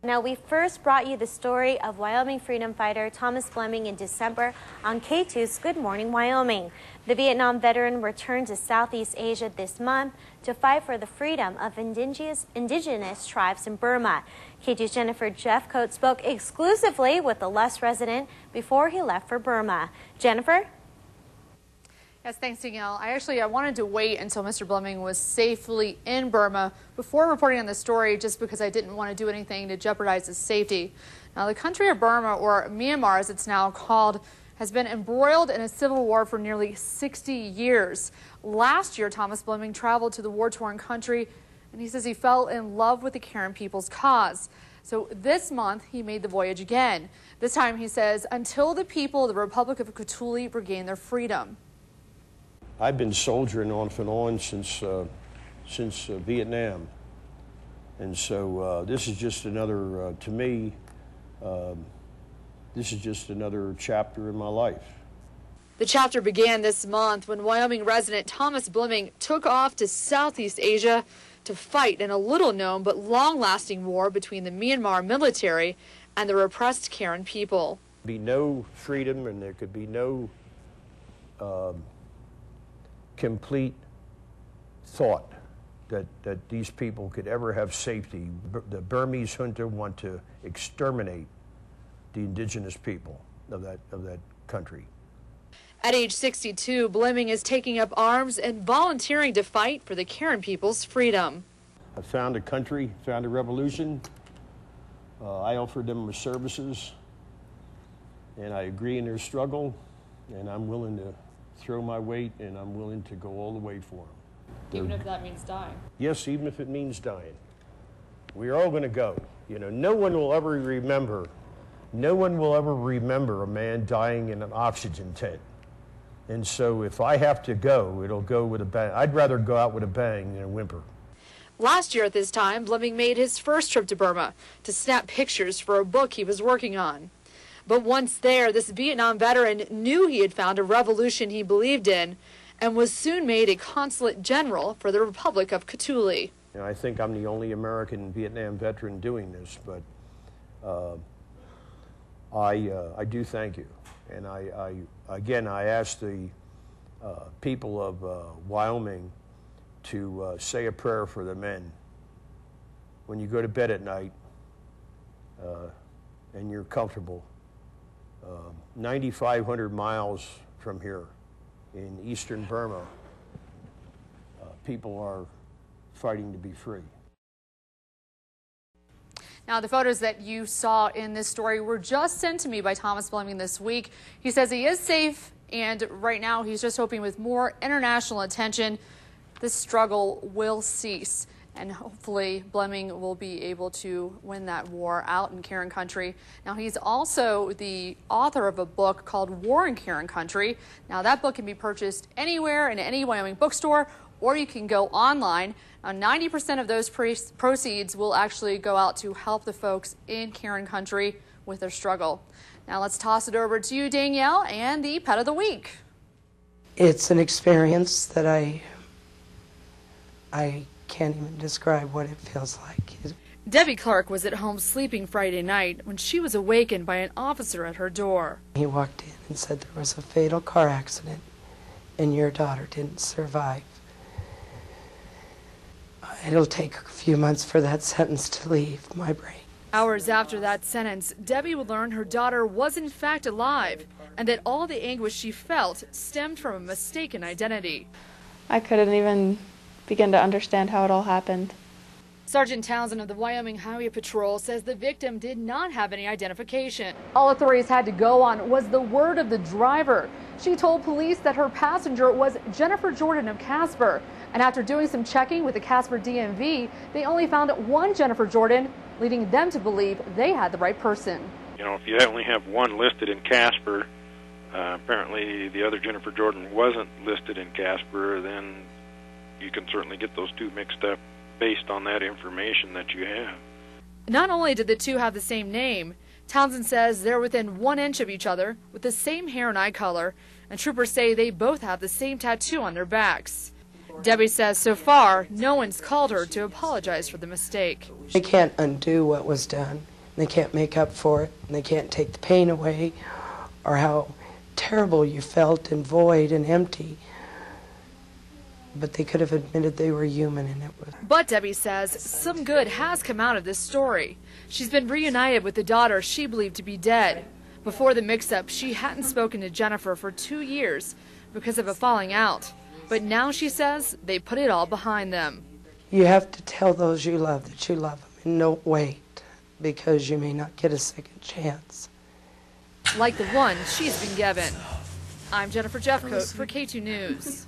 Now, we first brought you the story of Wyoming freedom fighter Thomas Bleming in December on KTWO's Good Morning Wyoming. The Vietnam veteran returned to Southeast Asia this month to fight for the freedom of indigenous tribes in Burma. KTWO's Jennifer Jefcoat spoke exclusively with the Less resident before he left for Burma. Jennifer? Yes, thanks, Danielle. I wanted to wait until Mr. Bleming was safely in Burma before reporting on the story, just because I didn't want to do anything to jeopardize his safety. Now, the country of Burma, or Myanmar as it's now called, has been embroiled in a civil war for nearly 60 years. Last year, Thomas Bleming traveled to the war-torn country, and he says he fell in love with the Karen people's cause. So this month, he made the voyage again. This time, he says, until the people of the Republic of Kawthoolei regain their freedom. I've been soldiering off and on since Vietnam, and so this is just another, to me, this is just another chapter in my life. The chapter began this month when Wyoming resident Thomas Bleming took off to Southeast Asia to fight in a little-known but long-lasting war between the Myanmar military and the repressed Karen people. There'd be no freedom, and there could be no complete thought that these people could ever have safety. The Burmese junta want to exterminate the indigenous people of that country. At age 62, Bleming is taking up arms and volunteering to fight for the Karen people's freedom. I found a country, found a revolution. I offered them my services, and I agree in their struggle, and I'm willing to throw my weight, and I'm willing to go all the way for them. Even if that means dying? Yes, even if it means dying. We're all going to go. You know, no one will ever remember a man dying in an oxygen tent. And so if I have to go, it'll go with a bang. I'd rather go out with a bang than a whimper. Last year at this time, Bleming made his first trip to Burma to snap pictures for a book he was working on. But once there, this Vietnam veteran knew he had found a revolution he believed in and was soon made a consulate general for the Republic of Kawthoolei. You know, I think I'm the only American Vietnam veteran doing this, but I do thank you. And I ask the people of Wyoming to say a prayer for the men. When you go to bed at night and you're comfortable, 9,500 miles from here in eastern Burma, people are fighting to be free. Now, the photos that you saw in this story were just sent to me by Thomas Bleming this week. He says he is safe, and right now he's just hoping with more international attention, this struggle will cease. And hopefully Bleming will be able to win that war out in Karen country. Now, he's also the author of a book called War in Karen Country. Now, that book can be purchased anywhere in any Wyoming bookstore, or you can go online. Now, 90% of those proceeds will actually go out to help the folks in Karen country with their struggle. Now, let's toss it over to you, Danielle, and the Pet of the Week. It's an experience that I can't even describe what it feels like. Debbie Clark was at home sleeping Friday night when she was awakened by an officer at her door. He walked in and said there was a fatal car accident and your daughter didn't survive. It'll take a few months for that sentence to leave my brain. Hours after that sentence, Debbie would learn her daughter was in fact alive and that all the anguish she felt stemmed from a mistaken identity. I couldn't even begin to understand how it all happened. Sergeant Townsend of the Wyoming Highway Patrol says the victim did not have any identification. All authorities had to go on was the word of the driver. She told police that her passenger was Jennifer Jordan of Casper. And after doing some checking with the Casper DMV, they only found one Jennifer Jordan, leading them to believe they had the right person. You know, if you only have one listed in Casper, apparently the other Jennifer Jordan wasn't listed in Casper, then you can certainly get those two mixed up based on that information that you have. Not only did the two have the same name, Townsend says they're within 1 inch of each other with the same hair and eye color, and troopers say they both have the same tattoo on their backs. Debbie says so far, no one's called her to apologize for the mistake. They can't undo what was done. They can't make up for it. And they can't take the pain away or how terrible you felt and void and empty. But they could have admitted they were human, and it was. But Debbie says some good has come out of this story. She's been reunited with the daughter she believed to be dead. Before the mix-up, she hadn't spoken to Jennifer for 2 years because of a falling out. But now she says they put it all behind them. You have to tell those you love that you love them and don't wait, because you may not get a second chance. Like the one she's been given. I'm Jennifer Jefcoat for K2 News.